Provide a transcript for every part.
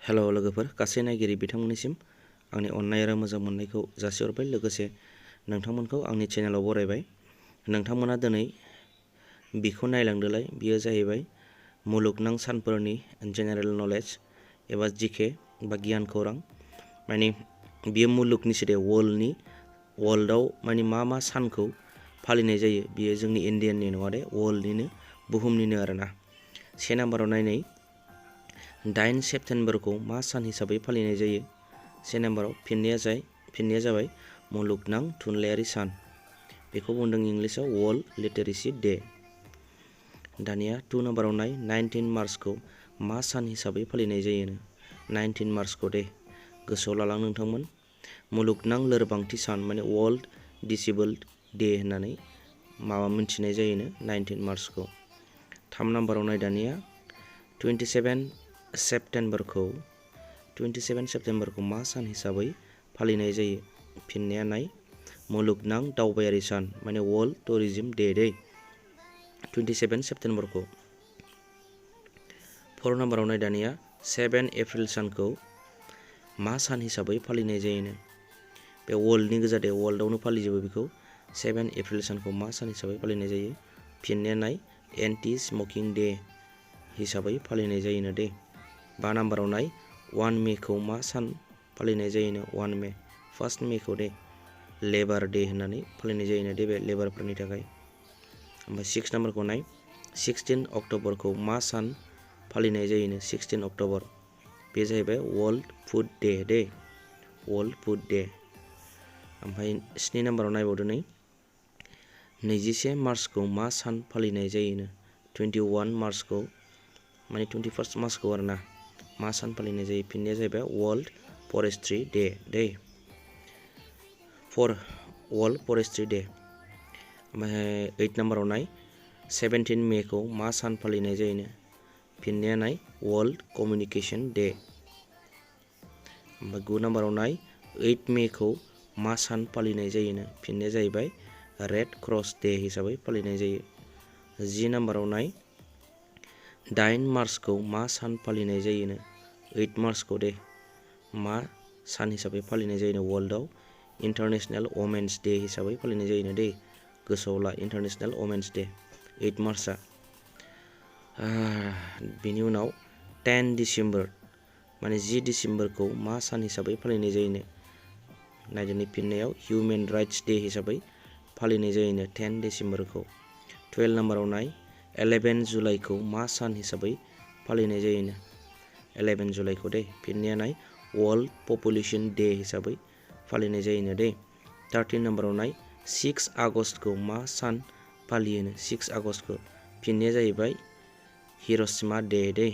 Hello लोगोफोर गासै नायगिरि बिथांमोननिसिम आंनि अननाय आरो मोजां मोननायखौ जासिहरबाय। लोगोसे नोंथांमोनखौ आंनि चेनेलाव बरायबाय। नोंथांमोना दिनै बिखौ नायलांदोलाय, बियो जाहैबाय मुलुगनां सानफोरनि जेनेरेल नलेज एबा जिके बा गियान खौरां। माने बियो मुलुगनि सिदे वर्ल्डआव माने मा सानखौ फालिनाय जायो, बियो जोंनि इण्डियाननि नङा दे, वर्ल्डनिनो, बुहुमनिनो आरोना। से नाम्बाराव नायनाय 8 सेप्तेम्बरखौ मा सान हिसाबै फालिनाय जायो? से नाम्बाराव फिननाया जाबाय मुलुगनां थुनलाइयारि सान। बेखौ बुंदों इंलिसाव वर्ल्ड लिटारेसि डे। दानिया 2 नाम्बाराव नाय 19 मार्चखौ मा सान हिसाबै फालिनाय जायो? 19 मार्चखौ दे गोसोआव लालां नोंथांमोन। मुलुगनां लोरबांथि सान माने वर्ल्ड डिसेबल्ड डे होननानै मिथिनाय जायोनो 19 मार्चखौ। 3 नाम्बाराव नाय दानिया 27 सेप्तेम्बरखौ मा सान हिसाबै फालिनाय जायो? फिननाया नाय मुलुगनां दावबायारि सान माने वर्ल्ड टुरिज्म डे दे 27 सेप्तेम्बरखौ। 4 नाम्बाराव नाय दानिया 7 एप्रिल सानखौ मा सान हिसाबै फालिनाय जायोनो? बे वर्ल्डनि गोजा दे, वर्ल्डआवनो फालिजोबो बेखौ। 7 एप्रिल सानखौ मा सान हिसाबै फालिनाय जायो? फिननाया नाय एन्टि स्मकिं डे हिसाबै फालिनाय जायोनो दे। 5 नाम्बाराव नाय 1 मेखौ मा सान फालिनाय जायोनो? 1 मे 1 मेखौ दे लेबार डे होननानै फालिनाय जायोनो दे, बे लेबारफोरनि थाखाय। ओमफ्राय 6 नाम्बारखौ नाय 16 अक्ट'बरखौ मा सान फालिनाय जायोनो? 16 अक्ट'बर बे जाहैबाय वर्ल्ड फुड डे दे, वर्ल्ड फुड डे। ओमफ्राय 7 नाम्बाराव नायबावदो नै 21 मार्चखौ मा सान फालिनाय जायोनो? 21 मार्चखौ माने 21 मार्चखौ आरोना मा सान फालिनाय जायो? फिननाया जाहैबाय वर्ल्ड फरेस्ट्रि डे दे, वर्ल्ड फरेस्ट्रि डे। ओमफ्राय 8 नाम्बाराव नाय 17 मेखौ मा सान फालिनाय जायोनो? फिननाया नाय वर्ल्ड कमिउनिकेसन डे। ओमफ्राय 9 नाम्बाराव नाय 8 मेखौ मा सान फालिनाय जायोनो? फिननाया जाहैबाय रेड क्रस डे हिसाबै फालिनाय जायो। 10 नाम्बाराव नाय 8 मार्चखौ मा सान फालिनाय जायोनो? 8 मार्चखौ दे मा सान हिसाबै फालिनाय जायोनो? वर्ल्डआव इन्टारनेसनेल वमेन्स डे हिसाबै फालिनाय जायोनो दे, गोसोआव ला इन्टारनेसनेल वमेन्स डे 8 मार्चआ। बेनि उनाव 10 डिसेम्बर माने 10 डिसेम्बरखौ मा सान हिसाबै फालिनाय जायोनो? नायदोनि फिननायाव हिउमेन राइट्स डे हिसाबै फालिनाय जायोनो 10 डिसेम्बरखौ। 12 नाम्बाराव नाय 11 जुलाइखौ मा सान हिसाबै फालिनाय जायोनो? 11 जुलाइखौ दे फिननाया नाय वर्ल्ड पपुलेसन डे हिसाबै फालिनाय जायोनो दे। 13 नाम्बाराव नाय 6 आगष्टखौ मा सान फालियोनो? 6 आगष्टखौ फिननाया जाहैबाय हिर'शिमा डे दे।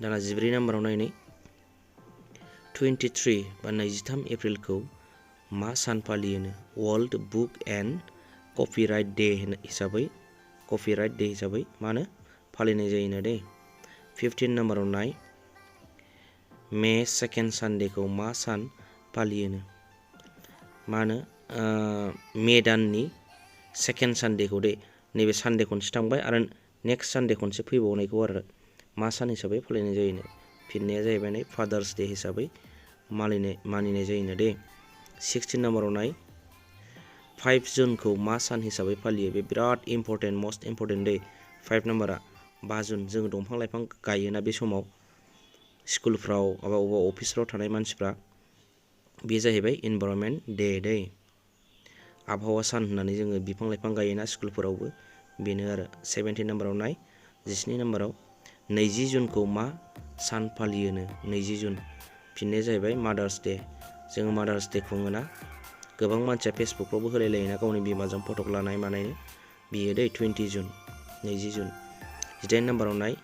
दाना 14 नाम्बाराव नायनै 23 बा 23 एप्रिलखौ मा सान फालियोनो? World book and copyright day हिसाबै फालिनाय जायोनो दे। 15 नाम्बाराव नाय मे 2 सानडेखौ मा सान फालियोनो? मे दाननि 2 सानडेखौ दे, नैबे सानडे खनसे थांबाय आरो नेक्स्ट सानडे खनसे फैबावनायखौ आरो मा सान हिसाबै फालिनाय जायोनो? फिननाया जाहैबाय नै फादार्स डे हिसाबै मानिनाय जायोनो दे। 16 नाम्बाराव नाय 5 जुनखौ मा सान हिसाबै फालियो? बे बिराद इम्परटेन्ट, मस्ट इम्परटेन्ट दे 5 नाम्बारा। 5 जुन जोङो दंफां लाइफां गायोना बे समाव स्कुलफ्राव बा अबेबा अफिसफ्राव थानाय मानसिफ्रा, बे जाहैबाय इनभाइरनमेन्ट डे दे, आबहावा सान होननानै जोङो बिफां लाइफां गायोना स्कुलफोरावबो, बेनो आरो। 17 नाम्बाराव नाय 17 नाम्बाराव 20 जुनखौ मा सान फालियोनो? 20 जुन फिननाया जाहैबाय मादार्स डे। जोङो मादार्स डे खुङोना, गोबां मानसिया फेसबुकफ्रावबो होलायलायोना गावनि बिमाजों फटक लानाय मानायनो, बियो दै 20 जुन 20 जुन। 18 नाम्बाराव नाय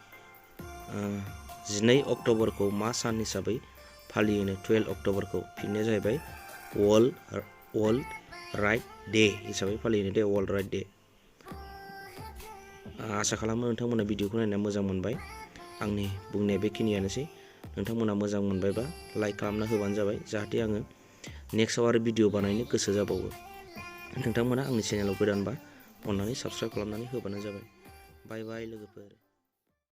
12 अक्ट'बरखौ मा सान हिसाबै फालियोनो? 12 अक्ट'बरखौ फिननाया जाहैबाय वर्ल्ड राइट डे हिसाबै फालियोनो दे, वर्ल्ड राइट डे। आसा खालामो नोंथांमोना भिडिअखौ नायनानै मोजां मोनबाय। आंनि बुंनाया बेखिनियानोसै। नोंथांमोना मोजां मोनबायबा लाइक खालामना होबानो जाबाय, जाहाथे आङो नेक्स्टआव आरो भिडिअ बानायनो गोसो जाबावो। नोंथांमोना आंनि चेनेलाव गोदानबा अननानै साबस्क्राइब खालामनानै होबानो जाबाय। बाय बाय लोगोफोर।